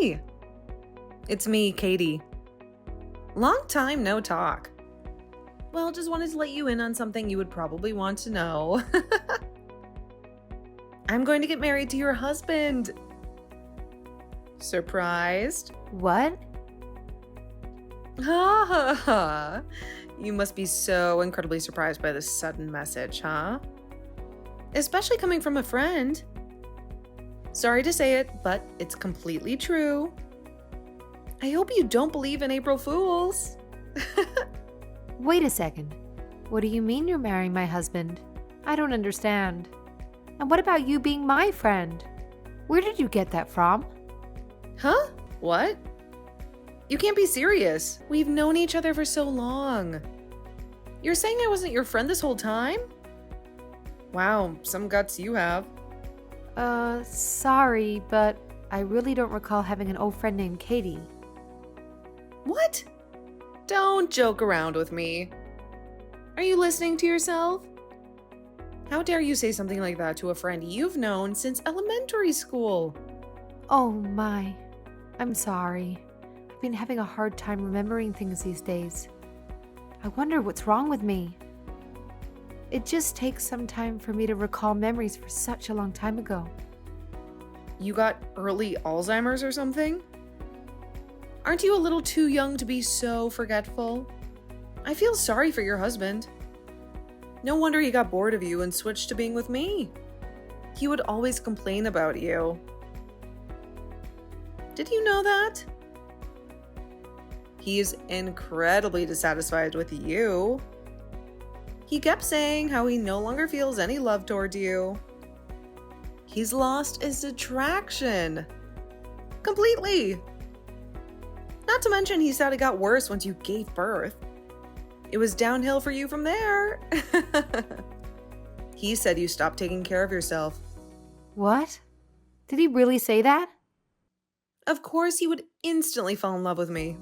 Hey, it's me, Katie. Long time no talk. Well, just wanted to let you in on something you would probably want to know. I'm going to get married to your husband. Surprised? What? Ha ha ha. You must be so incredibly surprised by this sudden message, huh? Especially coming from a friend. Sorry to say it, but it's completely true. I hope you don't believe in April Fools. Wait a second. What do you mean you're marrying my husband? I don't understand. And what about you being my friend? Where did you get that from? Huh? What? You can't be serious. We've known each other for so long. You're saying I wasn't your friend this whole time? Wow, some guts you have. Sorry, but I really don't recall having an old friend named Katie. What? Don't joke around with me. Are you listening to yourself? How dare you say something like that to a friend you've known since elementary school? Oh my. I'm sorry. I've been having a hard time remembering things these days. I wonder what's wrong with me. It just takes some time for me to recall memories for such a long time ago. You got early Alzheimer's or something? Aren't you a little too young to be so forgetful? I feel sorry for your husband. No wonder he got bored of you and switched to being with me. He would always complain about you. Did you know that? He's incredibly dissatisfied with you. He kept saying how he no longer feels any love toward you. He's lost his attraction. Completely. Not to mention he said it got worse once you gave birth. It was downhill for you from there. He said you stopped taking care of yourself. What? Did he really say that? Of course he would instantly fall in love with me.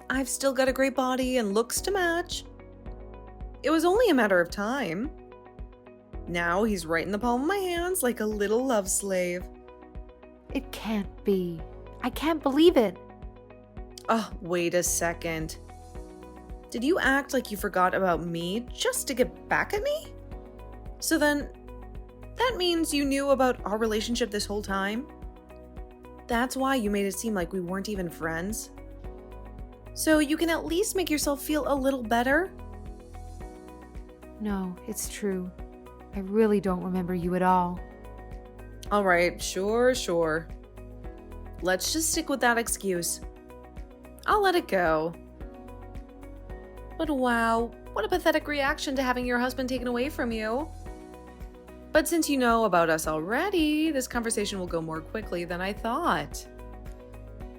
I've still got a great body and looks to match. It was only a matter of time. Now he's right in the palm of my hands like a little love slave. It can't be. I can't believe it. Oh, wait a second. Did you act like you forgot about me just to get back at me? So then, that means you knew about our relationship this whole time? That's why you made it seem like we weren't even friends? So you can at least make yourself feel a little better? No, it's true. I really don't remember you at all. All right, sure. Let's just stick with that excuse. I'll let it go. But wow, what a pathetic reaction to having your husband taken away from you. But since you know about us already, this conversation will go more quickly than I thought.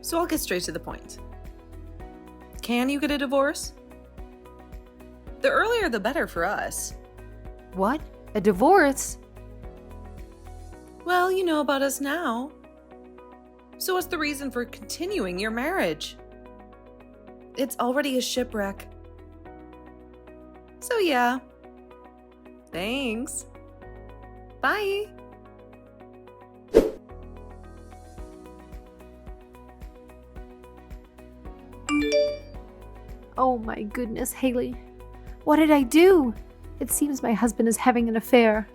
So I'll get straight to the point. Can you get a divorce? The earlier the better for us. What? A divorce? Well, you know about us now. So what's the reason for continuing your marriage? It's already a shipwreck. So yeah. Thanks. Bye. Oh my goodness, Haley. What did I do? It seems my husband is having an affair.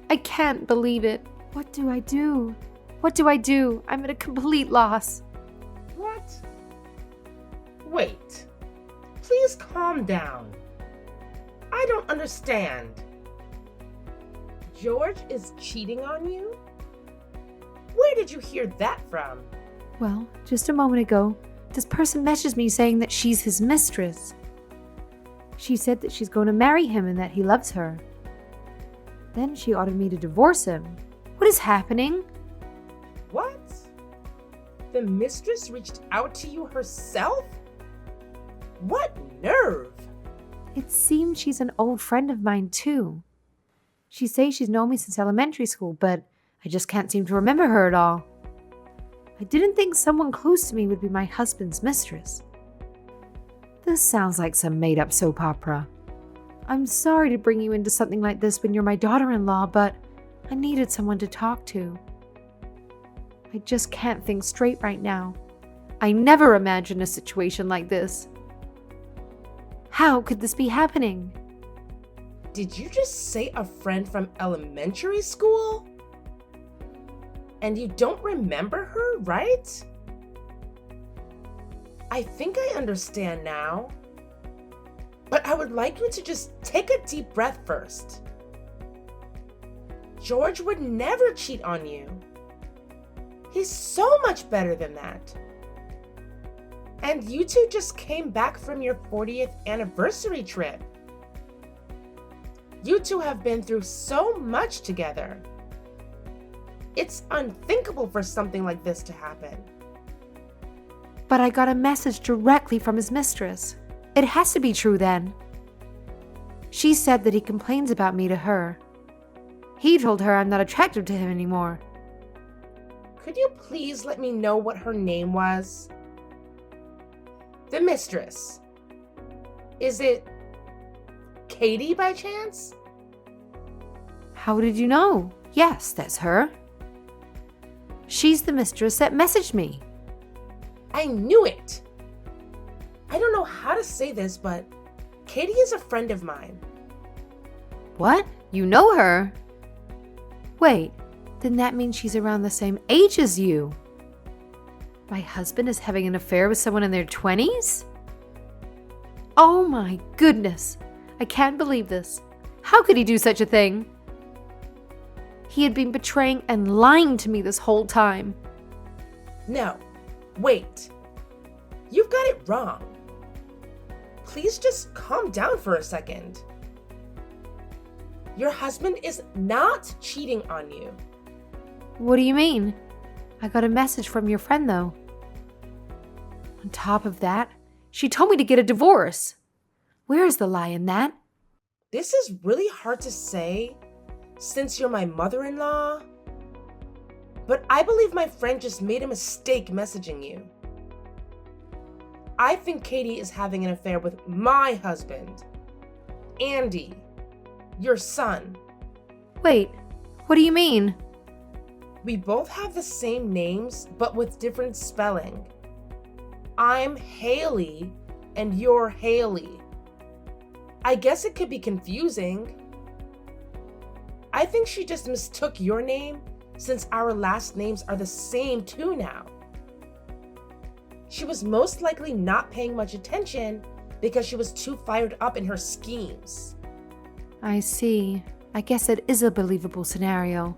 I can't believe it. What do I do? What do I do? I'm at a complete loss. What? Wait. Please calm down. I don't understand. George is cheating on you? Where did you hear that from? Well, just a moment ago, this person messaged me saying that she's his mistress. She said that she's going to marry him and that he loves her. Then she ordered me to divorce him. What is happening? What? The mistress reached out to you herself? What nerve! It seems she's an old friend of mine too. She says she's known me since elementary school, but I just can't seem to remember her at all. I didn't think someone close to me would be my husband's mistress. This sounds like some made-up soap opera. I'm sorry to bring you into something like this when you're my daughter-in-law, but I needed someone to talk to. I just can't think straight right now. I never imagined a situation like this. How could this be happening? Did you just say a friend from elementary school? And you don't remember her, right? I think I understand now. But I would like you to just take a deep breath first. George would never cheat on you. He's so much better than that. And you two just came back from your 40th anniversary trip. You two have been through so much together. It's unthinkable for something like this to happen. But I got a message directly from his mistress. It has to be true then. She said that he complains about me to her. He told her I'm not attractive to him anymore. Could you please let me know what her name was? The mistress. Is it Katie by chance? How did you know? Yes, that's her. She's the mistress that messaged me. I knew it. I don't know how to say this, but Katie is a friend of mine. What? You know her? Wait, then that means she's around the same age as you. My husband is having an affair with someone in their 20s? Oh my goodness. I can't believe this. How could he do such a thing? He had been betraying and lying to me this whole time. No, wait. You've got it wrong. Please just calm down for a second. Your husband is not cheating on you. What do you mean? I got a message from your friend though. On top of that, she told me to get a divorce. Where is the lie in that? This is really hard to say since you're my mother-in-law, but I believe my friend just made a mistake messaging you. I think Katie is having an affair with my husband, Andy, your son. Wait, what do you mean? We both have the same names, but with different spelling. I'm Haley, and you're Haley. I guess it could be confusing. I think she just mistook your name since our last names are the same too now. She was most likely not paying much attention because she was too fired up in her schemes. I see. I guess it is a believable scenario.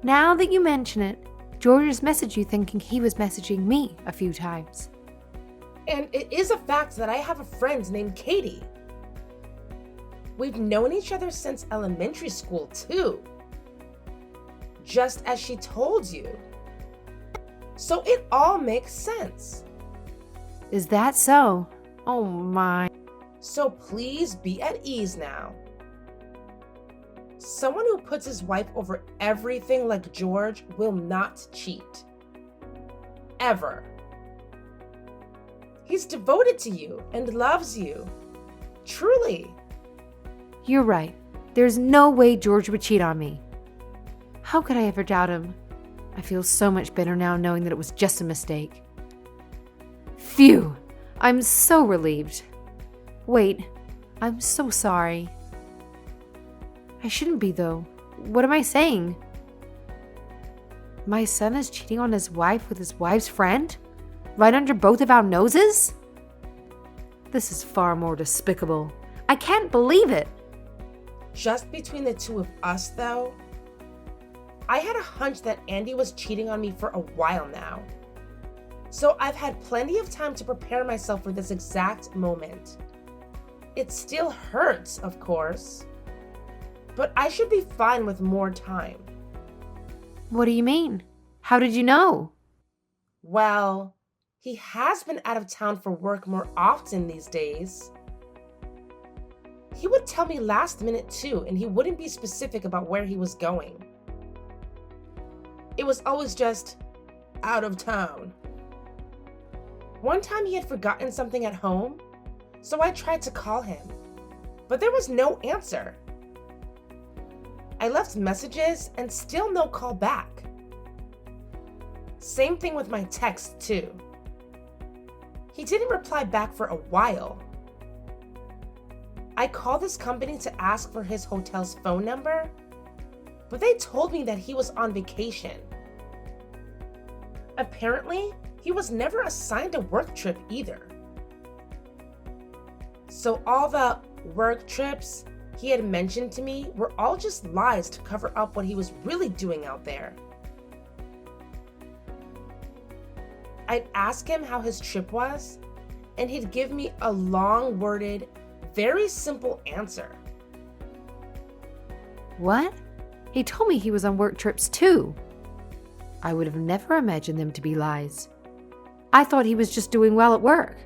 Now that you mention it, George has messaged you thinking he was messaging me a few times. And it is a fact that I have a friend named Katie. We've known each other since elementary school too. Just as she told you. So it all makes sense. Is that so? Oh my. So please be at ease now. Someone who puts his wife over everything like George will not cheat. Ever. He's devoted to you and loves you. Truly. You're right. There's no way George would cheat on me. How could I ever doubt him? I feel so much better now knowing that it was just a mistake. Phew! I'm so relieved. Wait, I'm so sorry. I shouldn't be though. What am I saying? My son is cheating on his wife with his wife's friend? Right under both of our noses? This is far more despicable. I can't believe it. Just between the two of us though, I had a hunch that Andy was cheating on me for a while now. So I've had plenty of time to prepare myself for this exact moment. It still hurts, of course, but I should be fine with more time. What do you mean? How did you know? Well, he has been out of town for work more often these days. He would tell me last minute too, and he wouldn't be specific about where he was going. It was always just out of town. One time he had forgotten something at home, so I tried to call him, but there was no answer. I left messages and still no call back. Same thing with my text too. He didn't reply back for a while. I called this company to ask for his hotel's phone number, but they told me that he was on vacation. Apparently, he was never assigned a work trip either. So all the work trips he had mentioned to me were all just lies to cover up what he was really doing out there. I'd ask him how his trip was, and he'd give me a long-worded, very simple answer. What? He told me he was on work trips too. I would have never imagined them to be lies. I thought he was just doing well at work,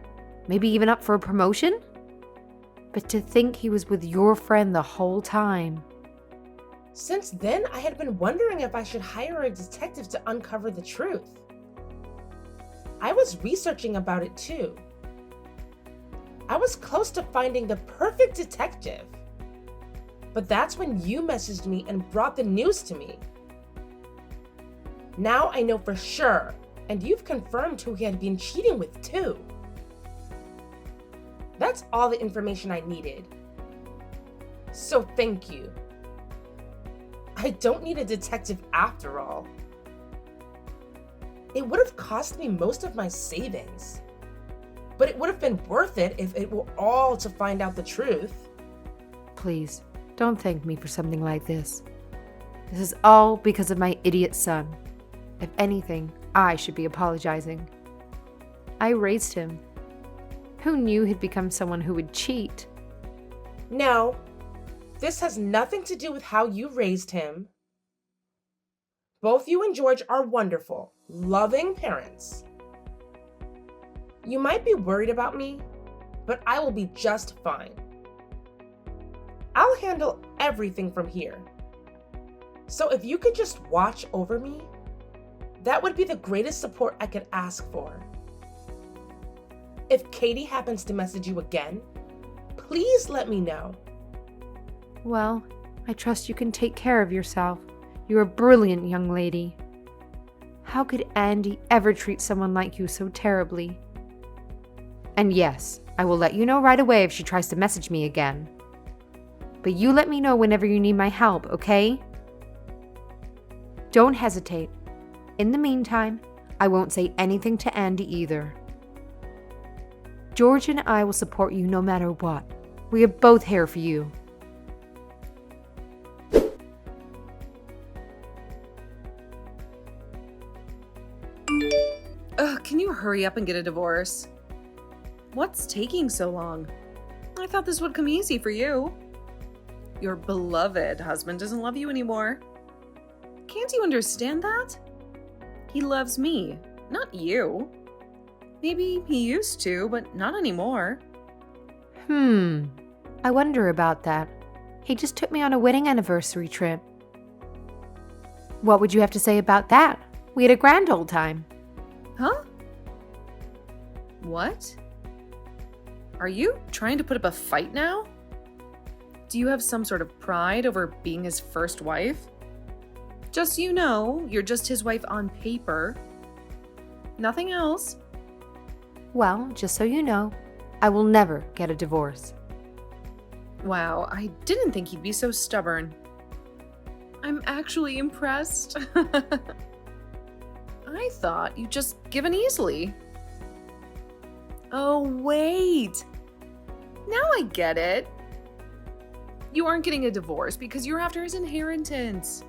maybe even up for a promotion. But to think he was with your friend the whole time. Since then, I had been wondering if I should hire a detective to uncover the truth. I was researching about it too. I was close to finding the perfect detective. But that's when you messaged me and brought the news to me. Now I know for sure, and you've confirmed who he had been cheating with too. That's all the information I needed. So thank you. I don't need a detective after all. It would have cost me most of my savings, but it would have been worth it if it were all to find out the truth. Please, don't thank me for something like this. This is all because of my idiot son. If anything, I should be apologizing. I raised him. Who knew he'd become someone who would cheat? No, this has nothing to do with how you raised him. Both you and George are wonderful, loving parents. You might be worried about me, but I will be just fine. I'll handle everything from here. So if you could just watch over me, that would be the greatest support I could ask for. If Katie happens to message you again, please let me know. Well, I trust you can take care of yourself. You're a brilliant young lady. How could Andy ever treat someone like you so terribly? And yes, I will let you know right away if she tries to message me again. But you let me know whenever you need my help, okay? Don't hesitate. In the meantime, I won't say anything to Andy either. George and I will support you no matter what. We are both here for you. Ugh, can you hurry up and get a divorce? What's taking so long? I thought this would come easy for you. Your beloved husband doesn't love you anymore. Can't you understand that? He loves me, not you. Maybe he used to, but not anymore. I wonder about that. He just took me on a wedding anniversary trip. What would you have to say about that? We had a grand old time. Huh? What? Are you trying to put up a fight now? Do you have some sort of pride over being his first wife? Just so you know, you're just his wife on paper. Nothing else. Well, just so you know, I will never get a divorce. Wow, I didn't think he'd be so stubborn. I'm actually impressed. I thought you'd just given easily. Oh, wait. Now I get it. You aren't getting a divorce because you're after his inheritance.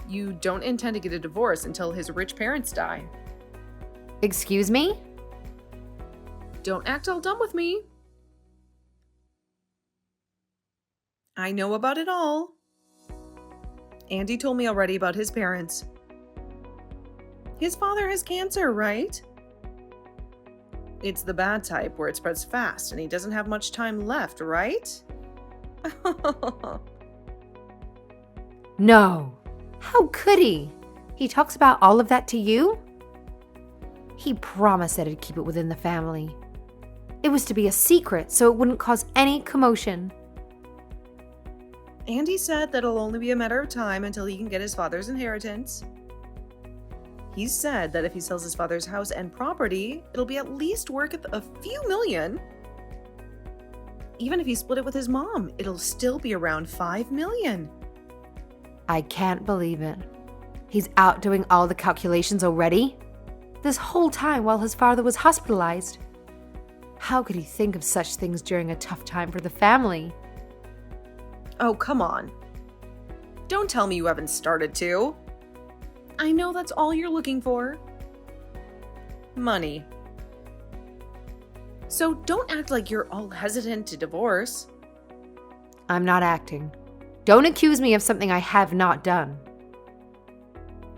You don't intend to get a divorce until his rich parents die. Excuse me? Don't act all dumb with me. I know about it all. Andy told me already about his parents. His father has cancer, right? It's the bad type where it spreads fast and he doesn't have much time left, right? No. How could he? He talks about all of that to you? He promised that he'd keep it within the family. It was to be a secret so it wouldn't cause any commotion. Andy said that it'll only be a matter of time until he can get his father's inheritance. He said that if he sells his father's house and property, it'll be at least worth a few million. Even if he split it with his mom, it'll still be around 5 million. I can't believe it. He's out doing all the calculations already? This whole time while his father was hospitalized. How could he think of such things during a tough time for the family? Oh, come on. Don't tell me you haven't started to. I know that's all you're looking for. Money. So don't act like you're all hesitant to divorce. I'm not acting. Don't accuse me of something I have not done.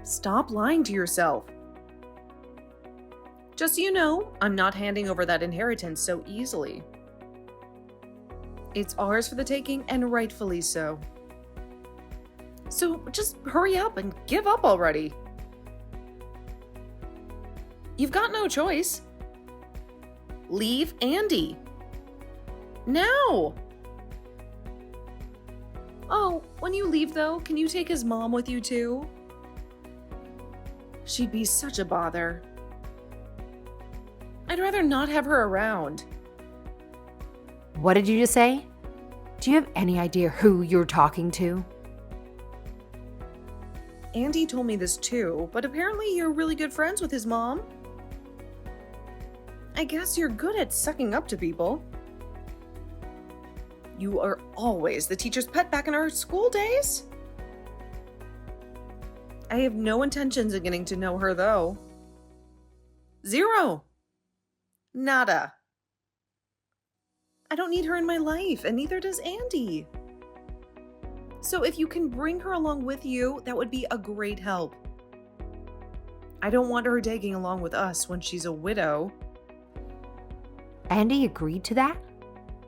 Stop lying to yourself. Just so you know, I'm not handing over that inheritance so easily. It's ours for the taking, and rightfully so. So just hurry up and give up already. You've got no choice. Leave Andy. Now! Oh, when you leave though, can you take his mom with you too? She'd be such a bother. I'd rather not have her around. What did you just say? Do you have any idea who you're talking to? Andy told me this too, but apparently you're really good friends with his mom. I guess you're good at sucking up to people. You are always the teacher's pet back in our school days. I have no intentions of getting to know her though. Zero. Nada. I don't need her in my life, and neither does Andy. So if you can bring her along with you, that would be a great help. I don't want her tagging along with us when she's a widow. Andy agreed to that?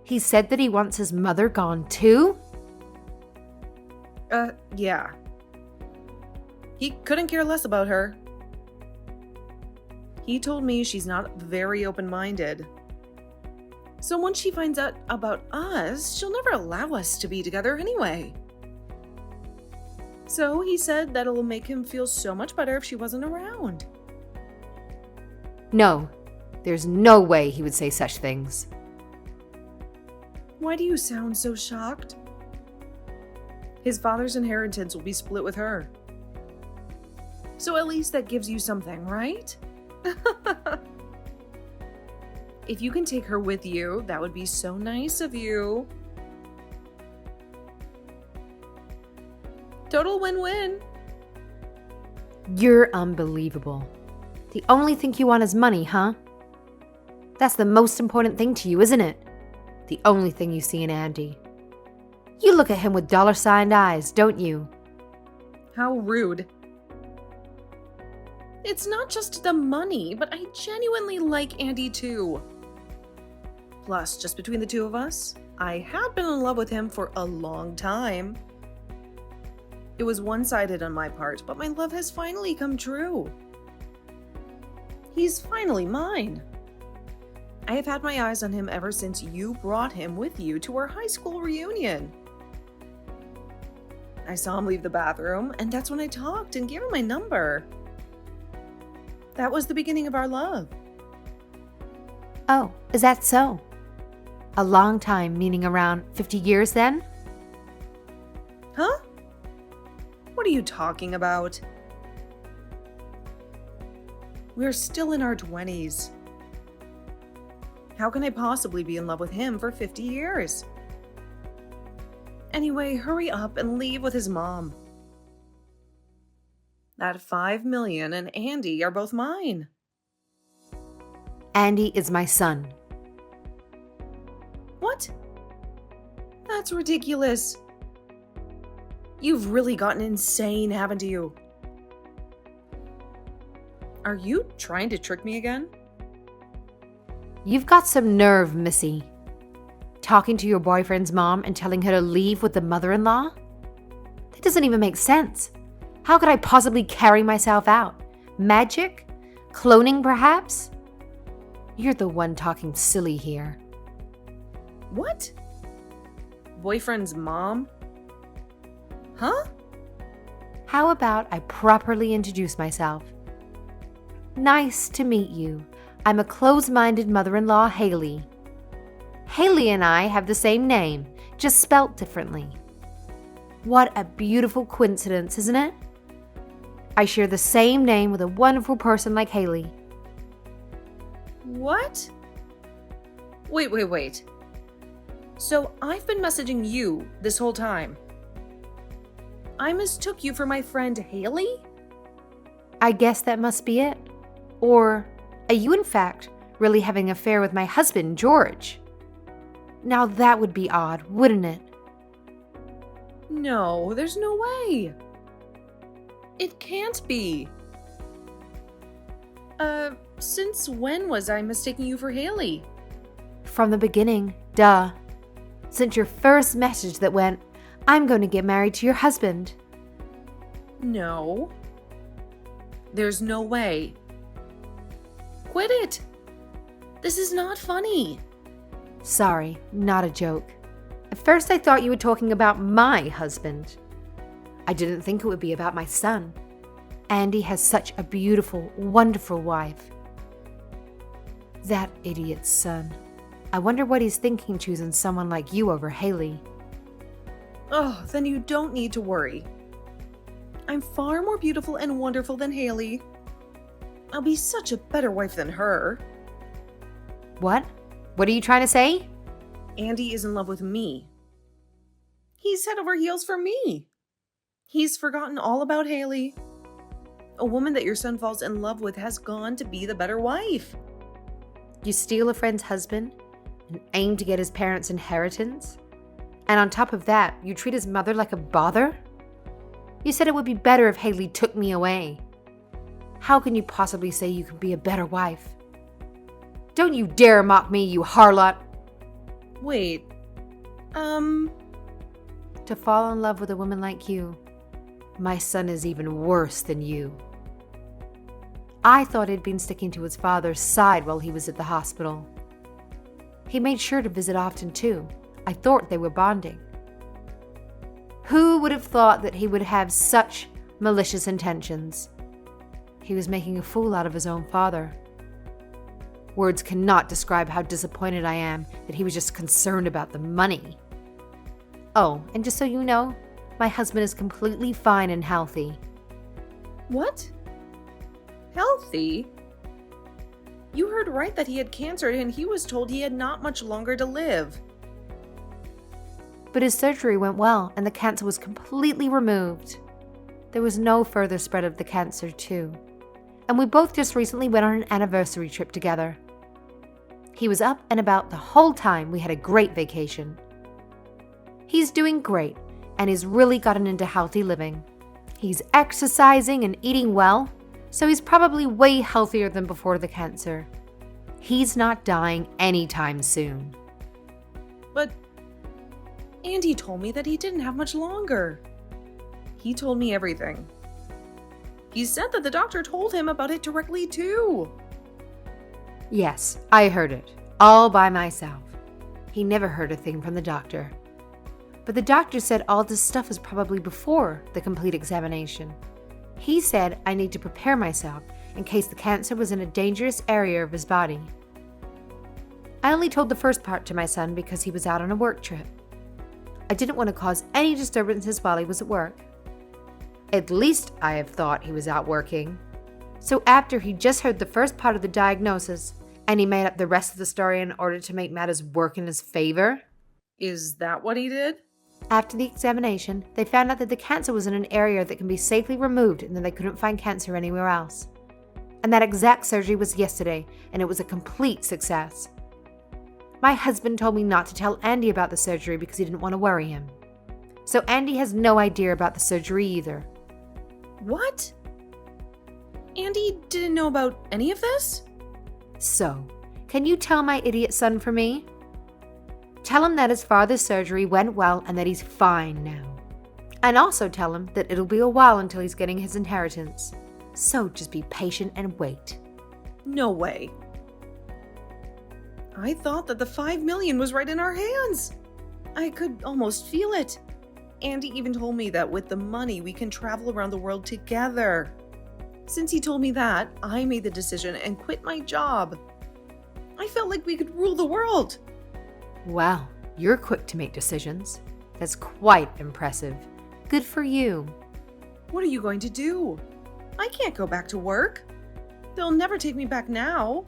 He said that he wants his mother gone too? Yeah. He couldn't care less about her. He told me she's not very open-minded. So once she finds out about us, she'll never allow us to be together anyway. So he said that it'll make him feel so much better if she wasn't around. No, there's no way he would say such things. Why do you sound so shocked? His father's inheritance will be split with her. So at least that gives you something, right? If you can take her with you, that would be so nice of you. Total win-win. You're unbelievable. The only thing you want is money, huh? That's the most important thing to you, isn't it? The only thing you see in Andy. You look at him with dollar-signed eyes, don't you? How rude. It's not just the money, but I genuinely like Andy too. Plus, just between the two of us, I had been in love with him for a long time. It was one-sided on my part, but my love has finally come true. He's finally mine. I have had my eyes on him ever since you brought him with you to our high school reunion. I saw him leave the bathroom, and that's when I talked and gave him my number. That was the beginning of our love. Oh, is that so? A long time, meaning around 50 years then? Huh? What are you talking about? We're still in our 20s. How can I possibly be in love with him for 50 years? Anyway, hurry up and leave with his mom. That 5 million and Andy are both mine. Andy is my son. What? That's ridiculous. You've really gotten insane, haven't you? Are you trying to trick me again? You've got some nerve, Missy. Talking to your boyfriend's mom and telling her to leave with the mother-in-law? That doesn't even make sense. How could I possibly carry myself out? Magic? Cloning, perhaps? You're the one talking silly here. What? Boyfriend's mom? Huh? How about I properly introduce myself? Nice to meet you. I'm a close-minded mother-in-law, Haley. Haley and I have the same name, just spelt differently. What a beautiful coincidence, isn't it? I share the same name with a wonderful person like Haley. What? Wait. So I've been messaging you this whole time. I mistook you for my friend Haley? I guess that must be it. Or are you, in fact, really having an affair with my husband, George? Now that would be odd, wouldn't it? No, there's no way. It can't be. Since when was I mistaking you for Haley? From the beginning, duh. Since your first message that went, I'm going to get married to your husband. No. There's no way. Quit it. This is not funny. Sorry, not a joke. At first I thought you were talking about my husband. I didn't think it would be about my son. Andy has such a beautiful, wonderful wife. That idiot's son. I wonder what he's thinking choosing someone like you over Haley. Oh, then you don't need to worry. I'm far more beautiful and wonderful than Haley. I'll be such a better wife than her. What? What are you trying to say? Andy is in love with me. He's head over heels for me. He's forgotten all about Haley. A woman that your son falls in love with has gone to be the better wife. You steal a friend's husband and aim to get his parents' inheritance? And on top of that, you treat his mother like a bother? You said it would be better if Haley took me away. How can you possibly say you can be a better wife? Don't you dare mock me, you harlot! Wait, To fall in love with a woman like you, my son is even worse than you. I thought he'd been sticking to his father's side while he was at the hospital. He made sure to visit often too. I thought they were bonding. Who would have thought that he would have such malicious intentions? He was making a fool out of his own father. Words cannot describe how disappointed I am that he was just concerned about the money. Oh, and just so you know, my husband is completely fine and healthy. what? Healthy? You heard right that he had cancer and he was told he had not much longer to live. But his surgery went well and the cancer was completely removed. There was no further spread of the cancer too. And we both just recently went on an anniversary trip together. He was up and about the whole time. We had a great vacation. He's doing great and he's really gotten into healthy living. He's exercising and eating well, so he's probably way healthier than before the cancer. He's not dying anytime soon. But Andy told me that he didn't have much longer. He told me everything. He said that the doctor told him about it directly too. Yes, I heard it, all by myself. He never heard a thing from the doctor. But the doctor said all this stuff was probably before the complete examination. He said I need to prepare myself in case the cancer was in a dangerous area of his body. I only told the first part to my son because he was out on a work trip. I didn't want to cause any disturbances while he was at work. At least I have thought he was out working. So after he just heard the first part of the diagnosis, and he made up the rest of the story in order to make matters work in his favor. Is that what he did? After the examination, they found out that the cancer was in an area that can be safely removed and that they couldn't find cancer anywhere else. And that exact surgery was yesterday, and it was a complete success. My husband told me not to tell Andy about the surgery because he didn't want to worry him. So Andy has no idea about the surgery either. What? Andy didn't know about any of this? So, can you tell my idiot son for me? Tell him that his father's surgery went well and that he's fine now. And also tell him that it'll be a while until he's getting his inheritance. So just be patient and wait. No way. I thought that the $5 million was right in our hands. I could almost feel it. Andy even told me that with the money we can travel around the world together. Since he told me that, I made the decision and quit my job. I felt like we could rule the world. Wow, you're quick to make decisions. That's quite impressive. Good for you. What are you going to do? I can't go back to work. They'll never take me back now.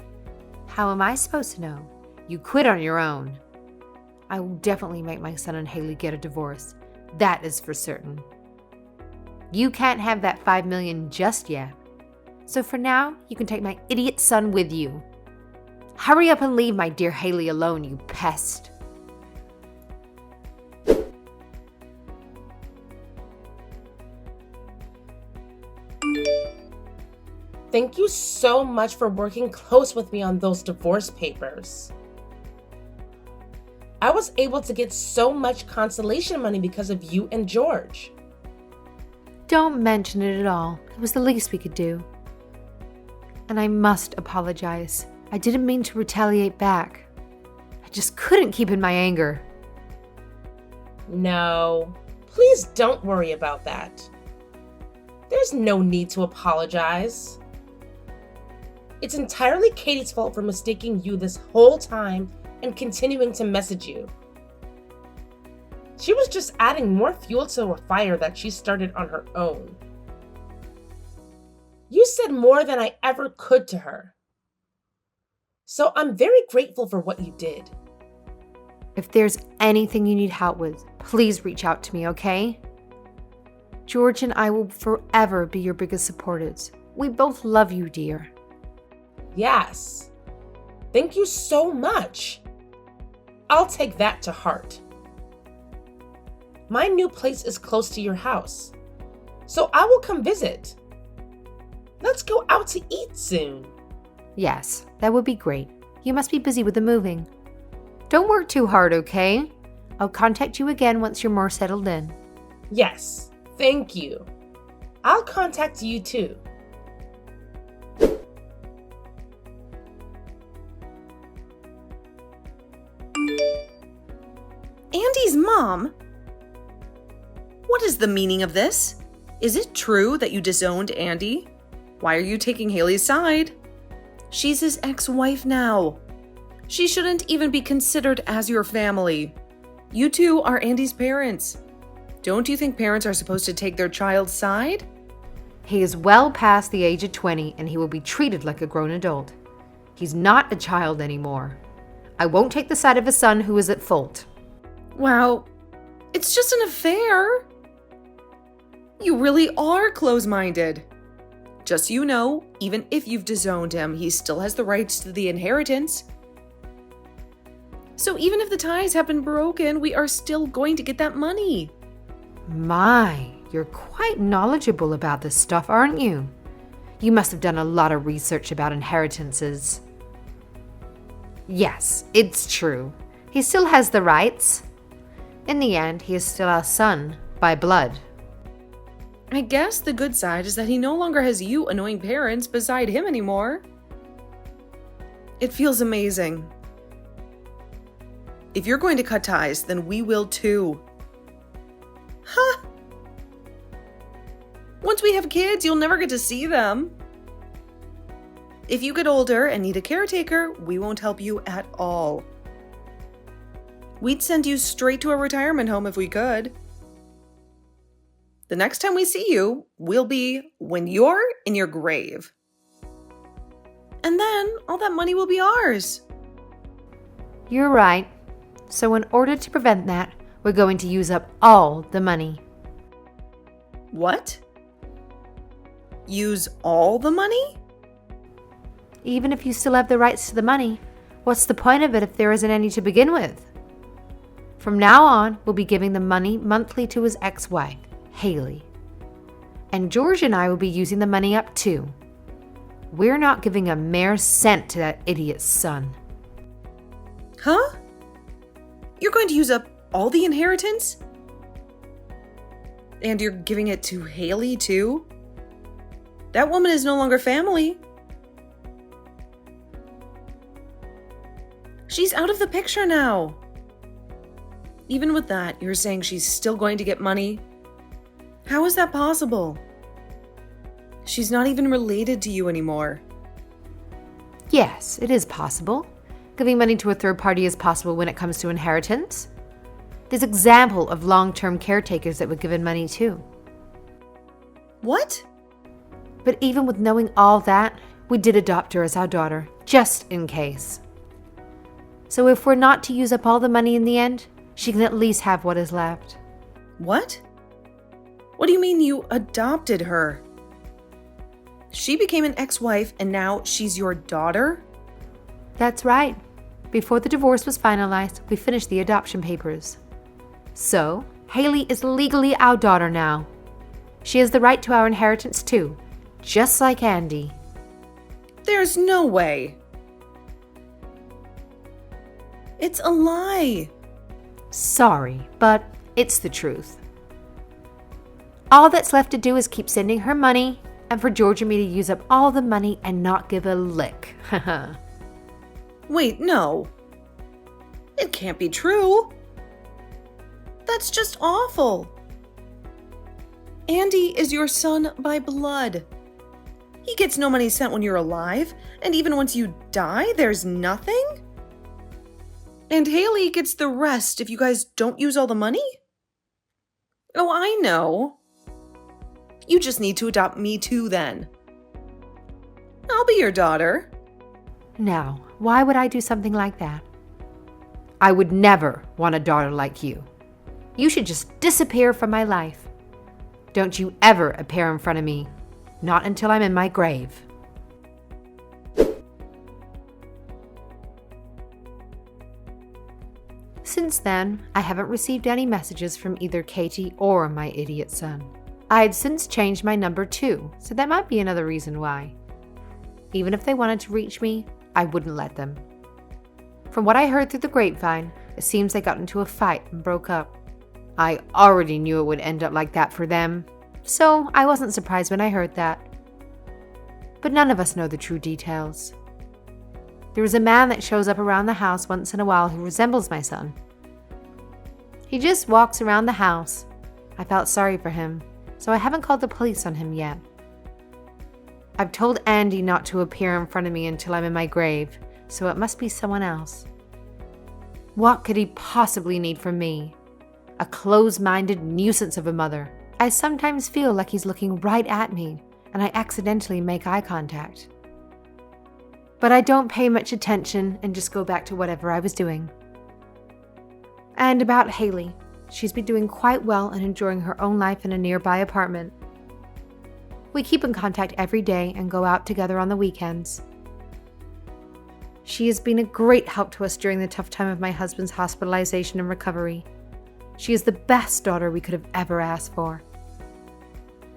How am I supposed to know? You quit on your own. I will definitely make my son and Haley get a divorce. That is for certain. You can't have that $5 million just yet. So for now, you can take my idiot son with you. Hurry up and leave my dear Haley alone, you pest. Thank you so much for working close with me on those divorce papers. I was able to get so much consolation money because of you and George. Don't mention it at all. It was the least we could do. And I must apologize. I didn't mean to retaliate back. I just couldn't keep in my anger. No, please don't worry about that. There's no need to apologize. It's entirely Katie's fault for mistaking you this whole time and continuing to message you. She was just adding more fuel to a fire that she started on her own. You said more than I ever could to her. So I'm very grateful for what you did. If there's anything you need help with, please reach out to me, okay? George and I will forever be your biggest supporters. We both love you, dear. Yes. Thank you so much. I'll take that to heart. My new place is close to your house, so I will come visit. Let's go out to eat soon. Yes, that would be great. You must be busy with the moving. Don't work too hard, okay? I'll contact you again once you're more settled in. Yes, thank you. I'll contact you too. Andy's mom? What is the meaning of this? Is it true that you disowned Andy? Why are you taking Haley's side? She's his ex-wife now. She shouldn't even be considered as your family. You two are Andy's parents. Don't you think parents are supposed to take their child's side? He is well past the age of 20 and he will be treated like a grown adult. He's not a child anymore. I won't take the side of a son who is at fault. Wow, it's just an affair. You really are close-minded. Just so you know, even if you've disowned him, he still has the rights to the inheritance. So even if the ties have been broken, we are still going to get that money. My, you're quite knowledgeable about this stuff, aren't you? You must have done a lot of research about inheritances. Yes, it's true. He still has the rights. In the end, he is still our son by blood. I guess the good side is that he no longer has you annoying parents beside him anymore. It feels amazing. If you're going to cut ties, then we will too. Huh? Once we have kids, you'll never get to see them. If you get older and need a caretaker, we won't help you at all. We'd send you straight to a retirement home if we could. The next time we see you will be when you're in your grave. And then all that money will be ours. You're right. So in order to prevent that, we're going to use up all the money. What? Use all the money? Even if you still have the rights to the money, what's the point of it if there isn't any to begin with? From now on, we'll be giving the money monthly to his ex-wife, Haley. And George and I will be using the money up too. We're not giving a mere cent to that idiot's son. Huh? You're going to use up all the inheritance? And you're giving it to Haley too? That woman is no longer family. She's out of the picture now. Even with that, you're saying she's still going to get money? How is that possible? She's not even related to you anymore. Yes, it is possible. Giving money to a third party is possible when it comes to inheritance. There's example of long-term caretakers that were given money too. What? But even with knowing all that, we did adopt her as our daughter, just in case. So if we're not to use up all the money in the end, she can at least have what is left. What? What do you mean you adopted her? She became an ex-wife and now she's your daughter? That's right. Before the divorce was finalized, we finished the adoption papers. So, Haley is legally our daughter now. She has the right to our inheritance too, just like Andy. There's no way. It's a lie. Sorry, but it's the truth. All that's left to do is keep sending her money, and for George and me to use up all the money and not give a lick. Wait, no. It can't be true. That's just awful. Andy is your son by blood. He gets no money sent when you're alive, and even once you die, there's nothing? And Haley gets the rest if you guys don't use all the money? Oh, I know. You just need to adopt me too then. I'll be your daughter. Now, why would I do something like that? I would never want a daughter like you. You should just disappear from my life. Don't you ever appear in front of me. Not until I'm in my grave. Since then, I haven't received any messages from either Katie or my idiot son. I had since changed my number too, so that might be another reason why. Even if they wanted to reach me, I wouldn't let them. From what I heard through the grapevine, it seems they got into a fight and broke up. I already knew it would end up like that for them, so I wasn't surprised when I heard that. But none of us know the true details. There is a man that shows up around the house once in a while who resembles my son. He just walks around the house. I felt sorry for him, so I haven't called the police on him yet. I've told Andy not to appear in front of me until I'm in my grave, so it must be someone else. What could he possibly need from me? A closed-minded nuisance of a mother. I sometimes feel like he's looking right at me, and I accidentally make eye contact. But I don't pay much attention and just go back to whatever I was doing. And about Haley, she's been doing quite well and enjoying her own life in a nearby apartment. We keep in contact every day and go out together on the weekends. She has been a great help to us during the tough time of my husband's hospitalization and recovery. She is the best daughter we could have ever asked for.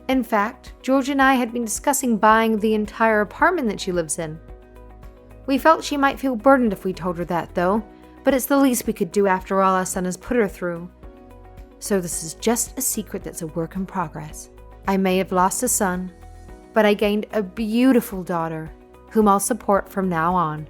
In fact, George and I had been discussing buying the entire apartment that she lives in. We felt she might feel burdened if we told her that, though, but it's the least we could do after all our son has put her through. So this is just a secret that's a work in progress. I may have lost a son, but I gained a beautiful daughter, whom I'll support from now on.